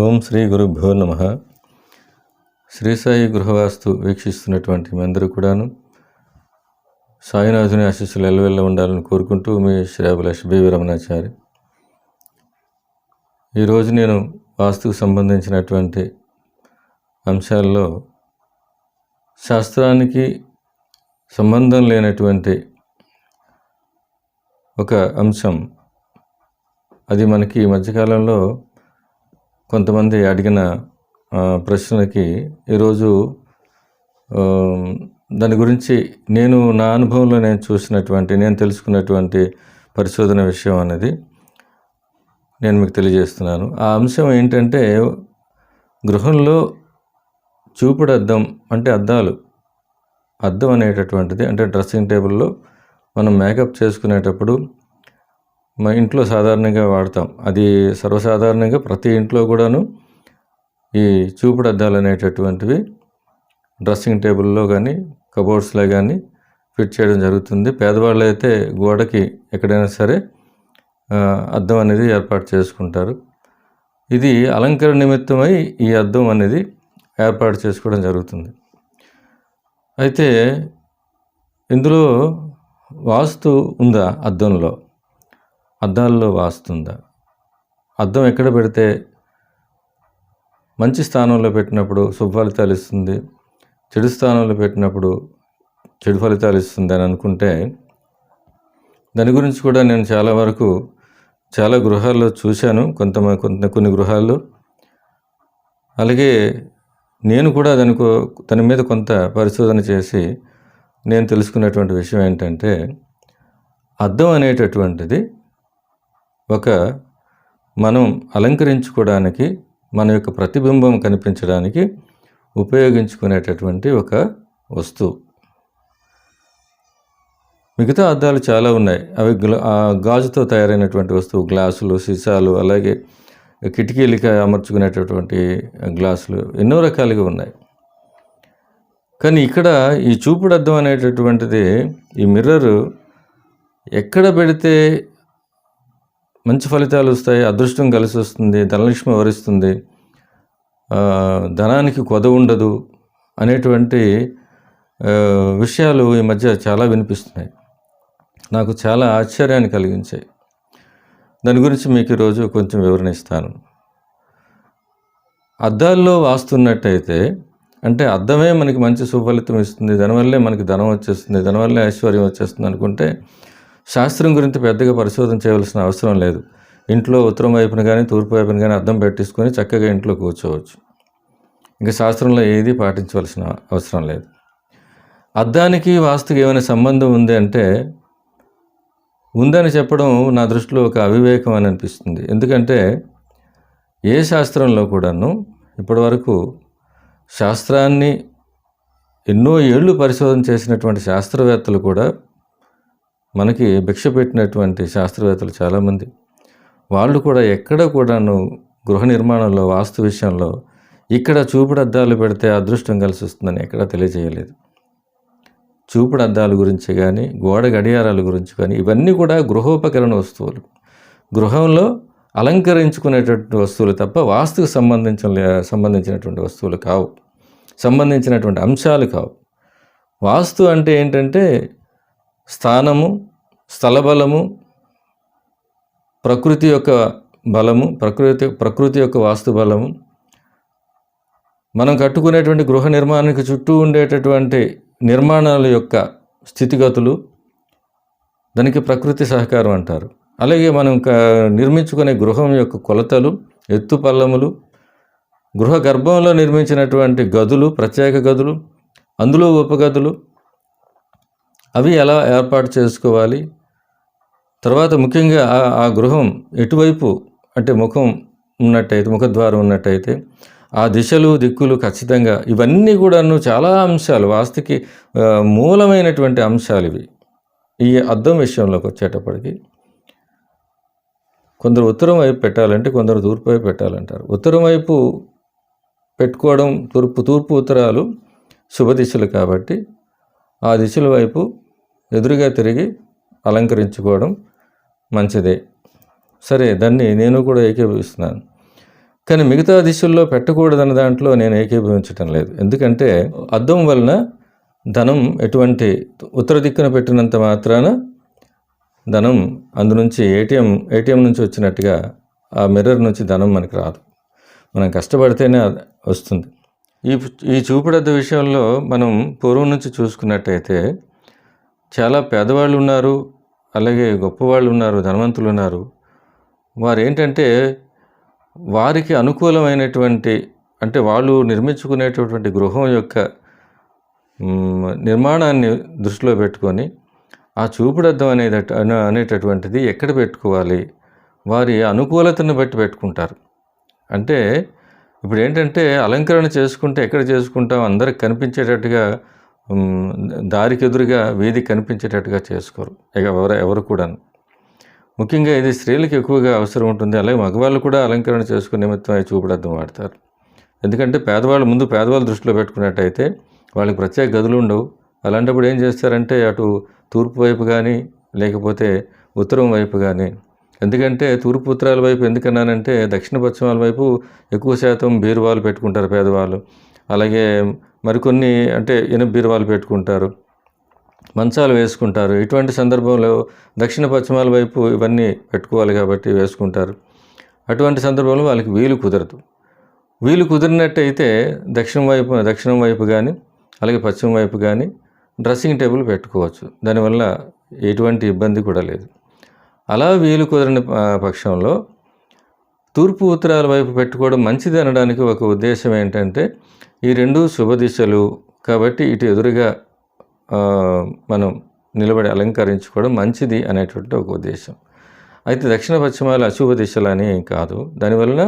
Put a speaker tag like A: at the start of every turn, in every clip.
A: ఓం శ్రీ గురుభ్యో నమః. శ్రీ సాయి గృహవాస్తు వీక్షిస్తున్నటువంటి మీ అందరూ కూడాను సాయినాథుని ఆశీస్సులు ఎల్లవెల్ల ఉండాలని కోరుకుంటూ మీ శ్రేయభిలాష్ బివి రమణాచారి. ఈరోజు నేను వాస్తుకు సంబంధించినటువంటి అంశాల్లో శాస్త్రానికి సంబంధం లేనటువంటి ఒక అంశం, అది మనకి ఈ మధ్యకాలంలో కొంతమంది అడిగిన ప్రశ్నలకి ఈరోజు దాని గురించి నా అనుభవంలో నేను చూసినటువంటి, నేను తెలుసుకున్నటువంటి పరిశోధన విషయం అనేది నేను మీకు తెలియజేస్తున్నాను. ఆ అంశం ఏంటంటే, గృహంలో చూపుడు అద్దం అంటే అద్దం అనేటటువంటిది, అంటే డ్రెస్సింగ్ టేబుల్లో మనం మేకప్ చేసుకునేటప్పుడు మా ఇంట్లో సాధారణంగా వాడతాం. అది సర్వసాధారణంగా ప్రతి ఇంట్లో కూడాను ఈ చూపుడు అద్దాలు అనేటటువంటివి డ్రెస్సింగ్ టేబుల్లో కానీ కబోర్డ్స్లో కానీ ఫిట్ చేయడం జరుగుతుంది. పేదవాళ్ళు అయితే గోడకి ఎక్కడైనా సరే అద్దం అనేది ఏర్పాటు చేసుకుంటారు. ఇది అలంకరణ నిమిత్తమై ఈ అద్దం అనేది ఏర్పాటు చేసుకోవడం జరుగుతుంది. అయితే ఇందులో వాస్తు ఉందా? అద్దాల్లో వాస్తు ఉందా? అద్దం ఎక్కడ పెడితే మంచి స్థానంలో పెట్టినప్పుడు శుభ ఫలితాలు ఇస్తుంది, చెడు స్థానంలో పెట్టినప్పుడు చెడు ఫలితాలు ఇస్తుంది అని అనుకుంటే, దాని గురించి కూడా నేను చాలా గృహాల్లో చూశాను. కొన్ని గృహాల్లో. అలాగే నేను కూడా దాని మీద కొంత పరిశోధన చేసి నేను తెలుసుకున్నటువంటి విషయం ఏంటంటే, అద్దం అనేటటువంటిది మనం అలంకరించుకోవడానికి, మన యొక్క ప్రతిబింబం కనిపించడానికి ఉపయోగించుకునేటటువంటి ఒక వస్తువు. మిగతా అద్దాలు చాలా ఉన్నాయి. అవి గాజుతో తయారైనటువంటి వస్తువు, గ్లాసులు, సీసాలు, అలాగే కిటికీలకి అమర్చుకునేటటువంటి గ్లాసులు, ఎన్నో రకాలుగా ఉన్నాయి. కానీ ఇక్కడ ఈ చూపుడు అద్దం అనేటటువంటిది, ఈ మిర్రరు ఎక్కడ పెడితే మంచి ఫలితాలు వస్తాయి, అదృష్టం కలిసి వస్తుంది, ధనలక్ష్మి వరిస్తుంది, ధనానికి కొదవ ఉండదు అనేటువంటి విషయాలు ఈ మధ్య చాలా వినిపిస్తున్నాయి. నాకు చాలా ఆశ్చర్యాన్ని కలిగించాయి. దాని గురించి మీకు ఈరోజు కొంచెం వివరణ ఇస్తాను. అద్దాల్లో వాస్తున్నట్టయితే, అంటే అద్దమే మనకి మంచి సుఫలితం ఇస్తుంది, దానివల్లే మనకి ధనం వచ్చేస్తుంది, దానివల్లే ఐశ్వర్యం వచ్చేస్తుంది అనుకుంటే, శాస్త్రం గురించి పెద్దగా పరిశోధన చేయవలసిన అవసరం లేదు. ఇంట్లో ఉత్తరం వైపున కానీ తూర్పు వైపున కానీ అద్దం పెట్టించుకొని చక్కగా ఇంట్లో కూర్చోవచ్చు. ఇంకా శాస్త్రంలో ఏది పాటించవలసిన అవసరం లేదు. అద్దానికి వాస్తుకి ఏమైనా సంబంధం ఉంది అంటే, ఉందని చెప్పడం నా దృష్టిలో ఒక అవివేకం అని అనిపిస్తుంది. ఎందుకంటే ఏ శాస్త్రంలో కూడాను ఇప్పటివరకు శాస్త్రాన్ని ఎన్నో ఏళ్ళు పరిశోధన చేసినటువంటి శాస్త్రవేత్తలు కూడా, మనకి భిక్ష పెట్టినటువంటి శాస్త్రవేత్తలు చాలామంది, వాళ్ళు కూడా ఎక్కడ కూడాను గృహ నిర్మాణంలో వాస్తు విషయంలో ఇక్కడ చూపుడు అద్దాలు పెడితే అదృష్టం కలిసి వస్తుందని ఎక్కడా తెలియజేయలేదు. చూపుడు అద్దాల గురించి కానీ, గోడ గడియారాల గురించి కానీ, ఇవన్నీ కూడా గృహోపకరణ వస్తువులు, గృహంలో అలంకరించుకునేటటువంటి వస్తువులు తప్ప వాస్తుకు సంబంధించినటువంటి వస్తువులు కావు, సంబంధించినటువంటి అంశాలు కావు. వాస్తు అంటే ఏంటంటే స్థానము, స్థలబలము, ప్రకృతి యొక్క బలము, ప్రకృతి యొక్క వాస్తు బలము, మనం కట్టుకునేటువంటి గృహ నిర్మాణానికి చుట్టూ ఉండేటటువంటి నిర్మాణాల యొక్క స్థితిగతులు, దానికి ప్రకృతి సహకారం అంటారు. అలాగే మనం నిర్మించుకునే గృహం యొక్క కొలతలు, ఎత్తు పల్లములు, గృహ గర్భంలో నిర్మించినటువంటి గదులు, ప్రత్యేక గదులు, అందులో ఉపగదులు, అవి ఎలా ఏర్పాటు చేసుకోవాలి, తర్వాత ముఖ్యంగా ఆ గృహం ఎటువైపు అంటే ముఖద్వారం ఉన్నట్టయితే ఆ దిశలు, దిక్కులు ఖచ్చితంగా, ఇవన్నీ కూడాను చాలా అంశాలు, వాస్తుకి మూలమైనటువంటి అంశాలు ఇవి. ఈ అద్దం విషయంలోకి వచ్చేటప్పటికి కొందరు ఉత్తరం వైపు పెట్టాలంటే, కొందరు తూర్పు వైపు పెట్టాలంటారు. ఉత్తరం వైపు పెట్టుకోవడం, తూర్పు ఉత్తరాలు శుభ దిశలు కాబట్టి ఆ దిశల వైపు ఎదురుగా తిరిగి అలంకరించుకోవడం మంచిదే. సరే, దాన్ని నేను కూడా ఏకీభవిస్తున్నాను. కానీ మిగతా దిశల్లో పెట్టకూడదన్న దాంట్లో నేను ఏకీభవించటం లేదు. ఎందుకంటే అద్దం వలన ధనం ఎటువంటి ఉత్తర దిక్కున పెట్టినంత మాత్రాన ధనం అందునుంచి ఏటీఎం నుంచి వచ్చినట్టుగా ఆ మిర్రర్ నుంచి ధనం మనకి రాదు. మనం కష్టపడితేనే వస్తుంది. ఈ చూపుడద్ద విషయంలో మనం పూర్వం నుంచి చూసుకున్నట్టయితే చాలా పేదవాళ్ళు ఉన్నారు, అలాగే గొప్పవాళ్ళు ఉన్నారు, ధనవంతులు ఉన్నారు. వారు ఏంటంటే వారికి అనుకూలమైనటువంటి అంటే వాళ్ళు నిర్మించుకునేటటువంటి గృహం యొక్క నిర్మాణాన్ని దృష్టిలో పెట్టుకొని ఆ చూపుడద్దం అనేటటువంటిది ఎక్కడ పెట్టుకోవాలి, వారి అనుకూలతను బట్టి పెట్టుకుంటారు. అంటే ఇప్పుడు ఏంటంటే అలంకరణ చేసుకుంటే ఎక్కడ చేసుకుంటాం, అందరికి కనిపించేటట్టుగా దారికి ఎదురుగా వీధి కనిపించేటట్టుగా చేసుకోరు ఎవరు కూడా. ముఖ్యంగా ఇది స్త్రీలకు ఎక్కువగా అవసరం ఉంటుంది. అలాగే మగవాళ్ళు కూడా అలంకరణ చేసుకునే నిమిత్తం చూపుడద్దం వాడతారు. ఎందుకంటే పేదవాళ్ళు దృష్టిలో పెట్టుకున్నట్టయితే వాళ్ళకి ప్రత్యేక గదులు ఉండవు. అలాంటప్పుడు ఏం చేస్తారంటే అటు తూర్పు వైపు కానీ లేకపోతే ఉత్తరం వైపు కానీ, ఎందుకంటే తూర్పు ఉత్తరాల వైపు ఎందుకన్నానంటే దక్షిణ పశ్చిమాల వైపు ఎక్కువ శాతం బీరువాలు పెట్టుకుంటారు పేదవాళ్ళు. అలాగే మరికొన్ని అంటే ఇనుప బీరువాలు పెట్టుకుంటారు, మంచాలు వేసుకుంటారు. ఇటువంటి సందర్భంలో దక్షిణ పశ్చిమాల వైపు ఇవన్నీ పెట్టుకోవాలి కాబట్టి వేసుకుంటారు. అటువంటి సందర్భంలో వాళ్ళకి వీలు కుదరదు. వీలు కుదిరినట్టయితే దక్షిణం వైపు కానీ అలాగే పశ్చిమ వైపు కానీ డ్రెస్సింగ్ టేబుల్ పెట్టుకోవచ్చు. దానివల్ల ఎటువంటి ఇబ్బంది కూడా లేదు. అలా వీలు కుదిరిన పక్షంలో తూర్పు ఉత్తరాల వైపు పెట్టుకోవడం మంచిది అనడానికి ఒక ఉద్దేశం ఏంటంటే ఈ రెండు శుభ దిశలు కాబట్టి ఇటు ఎదురుగా మనం నిలబడి అలంకరించుకోవడం మంచిది అనేటువంటి ఒక ఉద్దేశం. అయితే దక్షిణ పశ్చిమాలు అశుభ దిశలని కాదు. దానివల్ల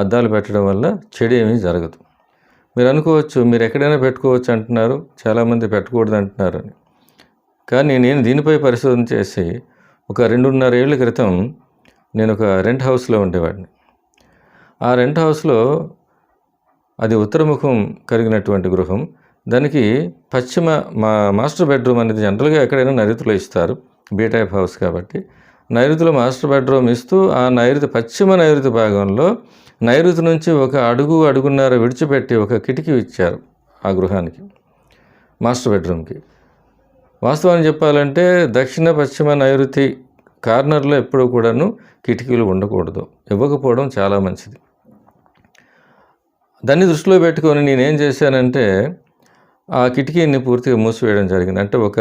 A: అద్దాలు పెట్టడం వల్ల చెడు ఏమీ జరగదు. మీరు అనుకోవచ్చు మీరు ఎక్కడైనా పెట్టుకోవచ్చు అంటున్నారు, చాలామంది పెట్టకూడదు అంటున్నారు అని. కానీ నేను దీనిపై పరిశోధన చేసి ఒక 2.5 ఏళ్ల క్రితం నేను ఒక రెంట్ హౌస్లో ఉండేవాడిని. ఆ రెంట్ హౌస్లో అది ఉత్తరముఖం కలిగినటువంటి గృహం. దానికి మాస్టర్ బెడ్రూమ్ అనేది జనరల్గా ఎక్కడైనా నైరుతిలో ఇస్తారు, బీ టైప్ హౌస్ కాబట్టి. నైరుతిలో మాస్టర్ బెడ్రూమ్ ఇస్తూ ఆ పశ్చిమ నైరుతి భాగంలో నైరుతి నుంచి ఒక అడుగున్నర విడిచిపెట్టి ఒక కిటికీ ఇచ్చారు ఆ గృహానికి, మాస్టర్ బెడ్రూమ్కి. వాస్తవాన్ని చెప్పాలంటే దక్షిణ పశ్చిమ నైరుతి కార్నర్లో ఎప్పుడూ కూడాను కిటికీలు ఉండకూడదు. ఇవ్వకపోవడం చాలా మంచిది. దాన్ని దృష్టిలో పెట్టుకొని నేనేం చేశానంటే ఆ కిటికీని పూర్తిగా మూసివేయడం జరిగింది. అంటే ఒక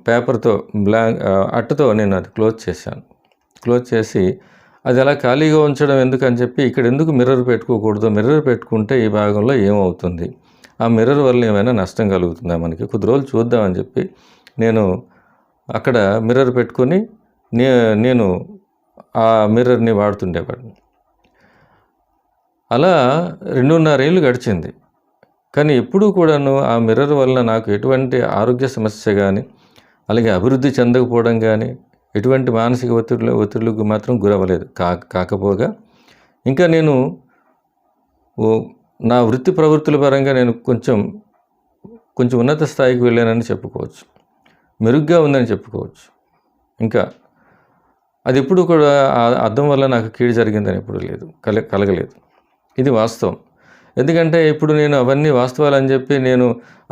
A: పేపర్తో అట్టతో నేను అది క్లోజ్ చేశాను. క్లోజ్ చేసి అది అలా ఖాళీగా ఉంచడం ఎందుకని చెప్పి ఇక్కడ ఎందుకు మిర్రర్ పెట్టుకోకూడదు, మిర్రర్ పెట్టుకుంటే ఈ భాగంలో ఏమవుతుంది, ఆ మిర్రర్ వల్ల ఏమైనా నష్టం కలుగుతుందా మనకి, కొద్ది రోజులు చూద్దామని చెప్పి నేను అక్కడ మిర్రర్ పెట్టుకొని నేను ఆ మిర్రర్ని వాడుతుండేవాడిని. అలా 2.5 ఏళ్ళు గడిచింది. కానీ ఎప్పుడూ కూడాను ఆ మిర్రర్ వల్ల నాకు ఎటువంటి ఆరోగ్య సమస్య కానీ అలాగే అభివృద్ధి చెందకపోవడం కానీ ఎటువంటి మానసిక ఒత్తిళ్ళకు మాత్రం గురవ్వలేదు. కాకపోగా ఇంకా నేను నా వృత్తి ప్రవృత్తుల పరంగా నేను కొంచెం ఉన్నత స్థాయికి వెళ్ళానని చెప్పుకోవచ్చు, మెరుగ్గా ఉందని చెప్పుకోవచ్చు. ఇంకా అది ఎప్పుడు కూడా అద్దం వల్ల నాకు కీడు జరిగిందని ఎప్పుడు లేదు, కలగలేదు. ఇది వాస్తవం. ఎందుకంటే ఇప్పుడు నేను అవన్నీ వాస్తవాలని చెప్పి నేను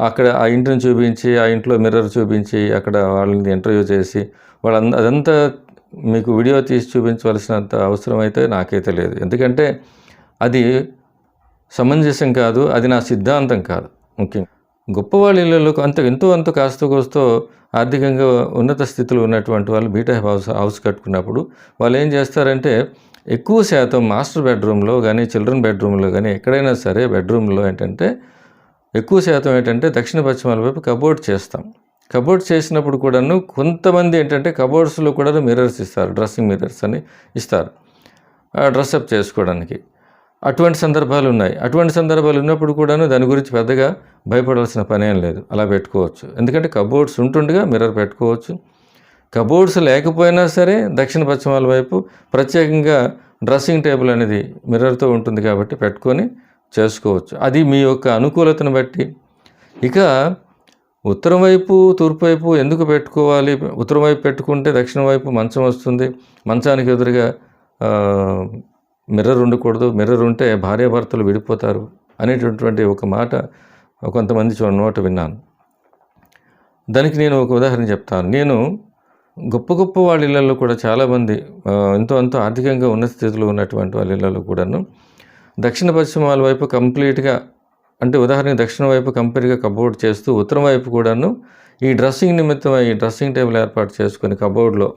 A: అక్కడ ఆ ఇంటిని చూపించి ఆ ఇంట్లో మిర్రర్ చూపించి అక్కడ వాళ్ళని ఇంటర్వ్యూ చేసి అదంతా మీకు వీడియో తీసి చూపించవలసినంత అవసరం అయితే నాకైతే లేదు. ఎందుకంటే అది సమంజసం కాదు, అది నా సిద్ధాంతం కాదు. ముఖ్యంగా గొప్పవాళ్ళ ఇళ్ళలో ఎంతో కాస్త కోస్తో ఆర్థికంగా ఉన్నత స్థితిలో ఉన్నటువంటి వాళ్ళు బీ టైప్ హౌస్ కట్టుకున్నప్పుడు వాళ్ళు ఏం చేస్తారంటే ఎక్కువ శాతం మాస్టర్ బెడ్రూమ్లో కానీ చిల్డ్రన్ బెడ్రూమ్లో కానీ ఎక్కడైనా సరే బెడ్రూమ్లో ఏంటంటే ఎక్కువ శాతం ఏంటంటే దక్షిణ పశ్చిమాల వైపు కబోర్డ్ చేస్తాం. కబోర్డ్ చేసినప్పుడు కూడాను కొంతమంది ఏంటంటే కబోర్డ్స్లో కూడా మిర్రర్స్ ఇస్తారు, డ్రెస్సింగ్ మిర్రర్స్ అని ఇస్తారు డ్రెస్అప్ చేసుకోవడానికి. అటువంటి సందర్భాలు ఉన్నాయి. అటువంటి సందర్భాలు ఉన్నప్పుడు కూడాను దాని గురించి పెద్దగా భయపడాల్సిన పని ఏం లేదు, అలా పెట్టుకోవచ్చు. ఎందుకంటే కబోర్డ్స్ ఉంటుండగా మిర్రర్ పెట్టుకోవచ్చు. కబోర్డ్స్ లేకపోయినా సరే దక్షిణ పశ్చిమాల వైపు ప్రత్యేకంగా డ్రెస్సింగ్ టేబుల్ అనేది మిర్రర్తో ఉంటుంది కాబట్టి పెట్టుకొని చేసుకోవచ్చు. అది మీ యొక్క అనుకూలతను బట్టి. ఇక ఉత్తరం వైపు తూర్పు వైపు ఎందుకు పెట్టుకోవాలి, ఉత్తరం వైపు పెట్టుకుంటే దక్షిణం వైపు మంచం వస్తుంది, మంచానికి ఎదురుగా మిర్రర్ ఉండకూడదు, మిర్రర్ ఉంటే భార్యాభర్తలు విడిపోతారు అనేటటువంటి ఒక మాట కొంతమంది నోట విన్నాను. దానికి నేను ఒక ఉదాహరణ చెప్తాను. నేను గొప్ప గొప్ప వాళ్ళ ఇళ్లలో కూడా చాలామంది ఎంతో అంతో ఆర్థికంగా ఉన్నత స్థితిలో ఉన్నటువంటి వాళ్ళ ఇళ్లలో కూడాను దక్షిణ పశ్చిమాల వైపు కంప్లీట్గా, అంటే ఉదాహరణకి దక్షిణ వైపు కంప్లీట్గా కబోర్డ్ చేస్తూ ఉత్తరం వైపు కూడాను ఈ డ్రెస్సింగ్ నిమిత్తం ఈ డ్రెస్సింగ్ టేబుల్ ఏర్పాటు చేసుకొని కబోర్డ్లో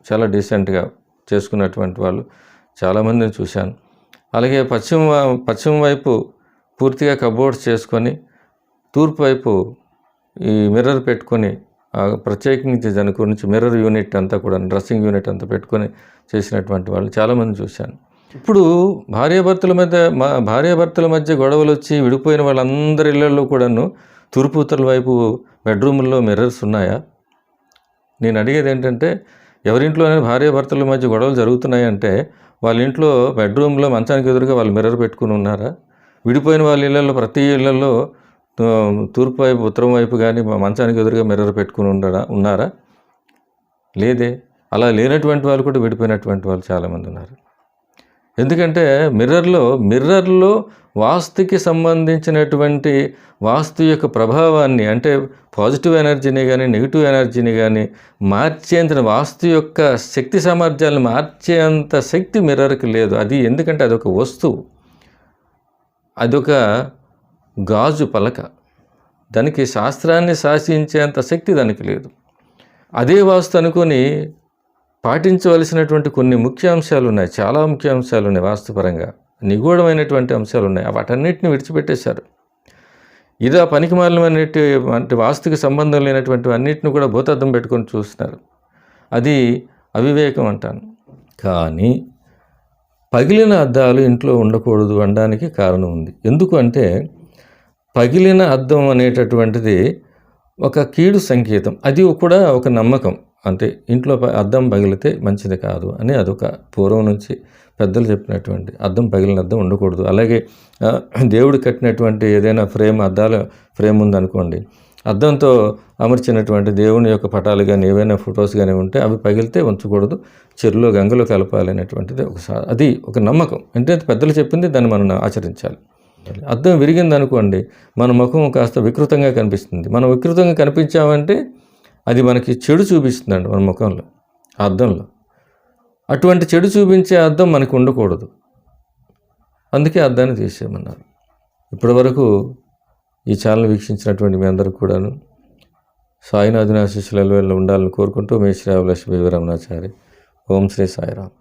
A: చాలా డీసెంట్గా చేసుకున్నటువంటి వాళ్ళు చాలామందిని చూశాను. అలాగే పశ్చిమ వైపు పూర్తిగా కబోర్డ్స్ చేసుకొని తూర్పు వైపు ఈ మిర్రర్ పెట్టుకొని ప్రత్యేకించి దాని గురించి మిర్రర్ యూనిట్ అంతా కూడా డ్రెస్సింగ్ యూనిట్ అంతా పెట్టుకొని చేసినటువంటి వాళ్ళు చాలామంది చూశాను. ఇప్పుడు భార్యాభర్తల మధ్య గొడవలు వచ్చి విడిపోయిన వాళ్ళందరి ఇళ్లలో కూడాను తూర్పు ఉత్తర వైపు బెడ్రూముల్లో మిర్రర్స్ ఉన్నాయా? నేను అడిగేది ఏంటంటే, ఎవరింట్లోనే భార్యాభర్తల మధ్య గొడవలు జరుగుతున్నాయంటే వాళ్ళ ఇంట్లో బెడ్రూమ్లో మంచానికి ఎదురుగా వాళ్ళు మిర్రర్ పెట్టుకుని ఉన్నారా? విడిపోయిన వాళ్ళ ఇళ్లలో ప్రతి ఇళ్లలో తూర్పు వైపు ఉత్తరం వైపు కానీ మంచానికి ఎదురుగా మిర్రర్ పెట్టుకుని ఉన్నారా? లేదే. అలా లేనటువంటి వాళ్ళు కూడా విడిపోయినటువంటి వాళ్ళు చాలామంది ఉన్నారు. ఎందుకంటే మిర్రర్లో వాస్తుకి సంబంధించినటువంటి వాస్తు యొక్క ప్రభావాన్ని, అంటే పాజిటివ్ ఎనర్జీని కానీ నెగిటివ్ ఎనర్జీని కానీ మార్చేంత వాస్తు యొక్క శక్తి సామర్థ్యాలను మార్చేంత శక్తి మిర్రర్కి లేదు. అది ఎందుకంటే అదొక వస్తువు, అదొక గాజు పలక, దానికి శాస్త్రాన్ని శాసించేంత శక్తి దానికి లేదు. అదే వాస్తు అనుకొని పాటించవలసినటువంటి కొన్ని ముఖ్య అంశాలు ఉన్నాయి, చాలా ముఖ్య అంశాలు ఉన్నాయి, వాస్తుపరంగా నిగూఢమైనటువంటి అంశాలు ఉన్నాయి. వాటన్నిటిని విడిచిపెట్టేశారు. ఇదా పనికిమాలినటువంటి వాస్తుకి సంబంధం లేనటువంటి అన్నిటిని కూడా భూతద్దం పెట్టుకొని చూస్తున్నారు. అది అవివేకం అంటాను. కానీ పగిలిన అద్దాలు ఇంట్లో ఉండకూడదు అనడానికి కారణం ఉంది. ఎందుకు అంటే పగిలిన అద్దం అనేటటువంటిది ఒక కీడు సంకేతం, అది కూడా ఒక నమ్మకం. అంటే ఇంట్లో అద్దం పగిలితే మంచిది కాదు అని అదొక పూర్వం నుంచి పెద్దలు చెప్పినటువంటి, అద్దం పగిలిన అద్దం ఉండకూడదు. అలాగే దేవుడు కట్టినటువంటి ఏదైనా అద్దాల ఫ్రేమ్ ఉందనుకోండి, అద్దంతో అమర్చినటువంటి దేవుని యొక్క పటాలు కానీ ఏవైనా ఫొటోస్ కానీ ఉంటే అవి పగిలితే ఉంచకూడదు, చెరువులో గంగలో కలపాలి అనేటువంటిది అది ఒక నమ్మకం. అంటే పెద్దలు చెప్పింది దాన్ని మనం ఆచరించాలి. అద్దం విరిగింది అనుకోండి, మన ముఖం కాస్త వికృతంగా కనిపిస్తుంది. మనం వికృతంగా కనిపించామంటే అది మనకి చెడు చూపిస్తుందండి మన ముఖంలో, ఆ అద్దంలో. అటువంటి చెడు చూపించే అద్దం మనకు ఉండకూడదు. అందుకే అద్దాన్ని తీసేయమన్నారు. ఇప్పటి వరకు ఈ ఛానల్ వీక్షించినటువంటి మీ అందరికీ కూడాను సాయినాథుని ఆశీస్సులు ఎల్లవేళలా ఉండాలని కోరుకుంటూ మీ శ్రీ అభిలాష్ రమణాచారి. ఓం శ్రీ సాయిరామ్.